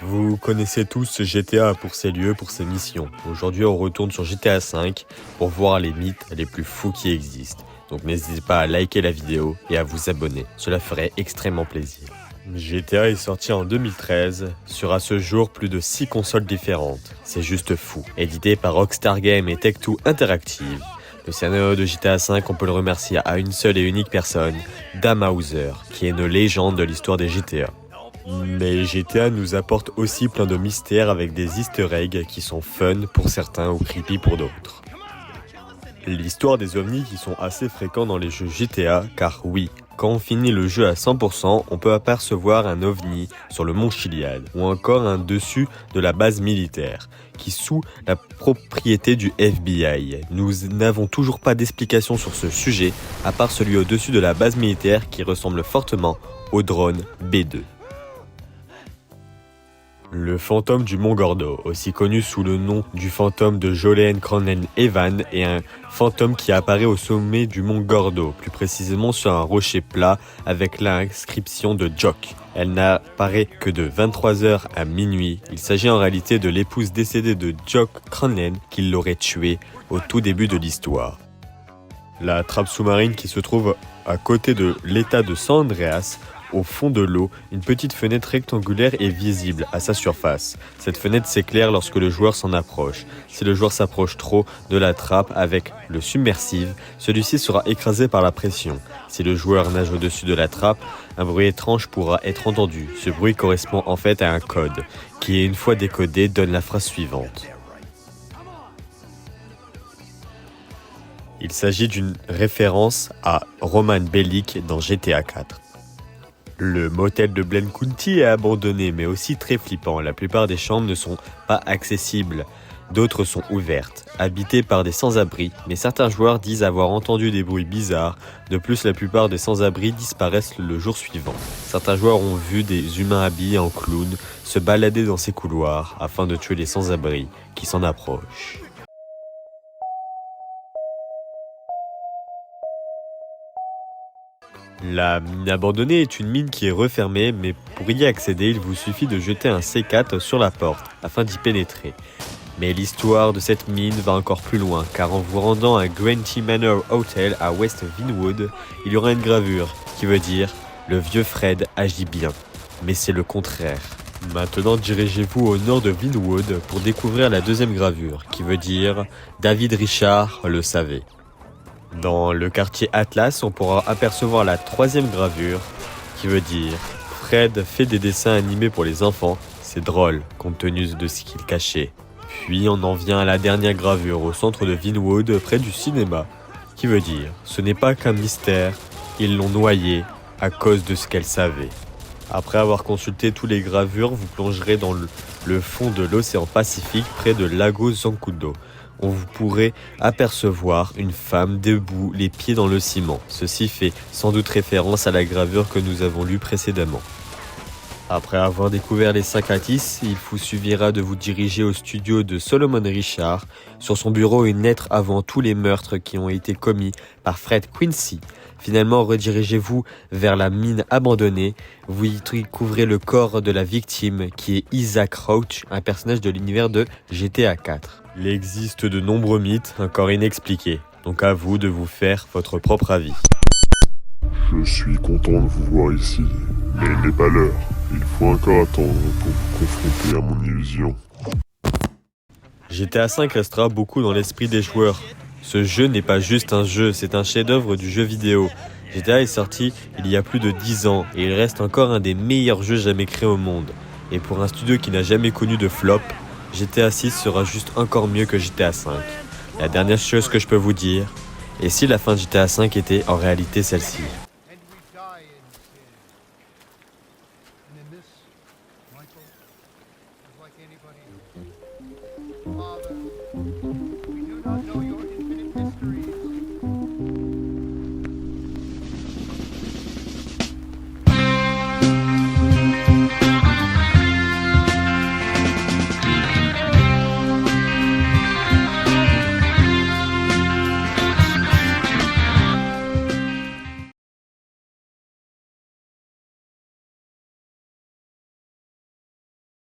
Vous connaissez tous GTA pour ses lieux, pour ses missions. Aujourd'hui, on retourne sur GTA V pour voir les mythes les plus fous qui existent. Donc n'hésitez pas à liker la vidéo et à vous abonner, cela ferait extrêmement plaisir. GTA est sorti en 2013, sur à ce jour plus de 6 consoles différentes. C'est juste fou. Édité par Rockstar Games et Take-Two Interactive. Le scénario de GTA V, on peut le remercier à une seule et unique personne, Dan Houser, qui est une légende de l'histoire des GTA. Mais GTA nous apporte aussi plein de mystères avec des easter eggs qui sont fun pour certains ou creepy pour d'autres. L'histoire des ovnis qui sont assez fréquents dans les jeux GTA, car oui, quand on finit le jeu à 100%, on peut apercevoir un ovni sur le mont Chiliad, ou encore un dessus de la base militaire, qui est sous la propriété du FBI. Nous n'avons toujours pas d'explication sur ce sujet, à part celui au-dessus de la base militaire qui ressemble fortement au drone B2. Le fantôme du Mont Gordo, aussi connu sous le nom du fantôme de Jolene Cronley Evan, est un fantôme qui apparaît au sommet du Mont Gordo, plus précisément sur un rocher plat avec l'inscription de Jock. Elle n'apparaît que de 23h à minuit. Il s'agit en réalité de l'épouse décédée de Jock Cronley qui l'aurait tué au tout début de l'histoire. La trappe sous-marine qui se trouve à côté de l'état de San Andreas, au fond de l'eau, une petite fenêtre rectangulaire est visible à sa surface. Cette fenêtre s'éclaire lorsque le joueur s'en approche. Si le joueur s'approche trop de la trappe avec le submersive, celui-ci sera écrasé par la pression. Si le joueur nage au-dessus de la trappe, un bruit étrange pourra être entendu. Ce bruit correspond en fait à un code, qui une fois décodé donne la phrase suivante. Il s'agit d'une référence à Roman Bellic dans GTA 4. Le motel de Glen County est abandonné mais aussi très flippant. La plupart des chambres ne sont pas accessibles, d'autres sont ouvertes, habitées par des sans-abri, mais certains joueurs disent avoir entendu des bruits bizarres. De plus, la plupart des sans-abri disparaissent le jour suivant. Certains joueurs ont vu des humains habillés en clowns se balader dans ces couloirs afin de tuer les sans-abri qui s'en approchent. La mine abandonnée est une mine qui est refermée, mais pour y accéder, il vous suffit de jeter un C4 sur la porte afin d'y pénétrer. Mais l'histoire de cette mine va encore plus loin, car en vous rendant à Greenty Manor Hotel à West Vinwood, il y aura une gravure qui veut dire « Le vieux Fred agit bien ». Mais c'est le contraire. Maintenant, dirigez-vous au nord de Vinwood pour découvrir la deuxième gravure, qui veut dire « David Richard le savait ». Dans le quartier Atlas, on pourra apercevoir la troisième gravure, qui veut dire « Fred fait des dessins animés pour les enfants, c'est drôle, compte tenu de ce qu'il cachait ». Puis on en vient à la dernière gravure, au centre de Vinwood, près du cinéma, qui veut dire « Ce n'est pas qu'un mystère, ils l'ont noyé à cause de ce qu'elle savait ». Après avoir consulté tous les gravures, vous plongerez dans le fond de l'océan Pacifique, près de Lago Zancudo. Vous pourrez apercevoir une femme debout, les pieds dans le ciment. Ceci fait sans doute référence à la gravure que nous avons lue précédemment. Après avoir découvert les 5 indices, il vous suffira de vous diriger au studio de Solomon Richard. Sur son bureau, une lettre avant tous les meurtres qui ont été commis par Fred Quincy. Finalement, redirigez-vous vers la mine abandonnée. Vous y découvrez le corps de la victime, qui est Isaac Roach, un personnage de l'univers de GTA 4. Il existe de nombreux mythes encore inexpliqués, donc à vous de vous faire votre propre avis. Je suis content de vous voir ici, mais il n'est pas l'heure. Il faut encore attendre pour vous confronter à mon illusion. GTA V restera beaucoup dans l'esprit des joueurs. Ce jeu n'est pas juste un jeu, c'est un chef-d'œuvre du jeu vidéo. GTA est sorti il y a plus de 10 ans et il reste encore un des meilleurs jeux jamais créés au monde. Et pour un studio qui n'a jamais connu de flop, GTA 6 sera juste encore mieux que GTA 5. La dernière chose que je peux vous dire, et si la fin de GTA 5 était en réalité celle-ci? Father, we do not know your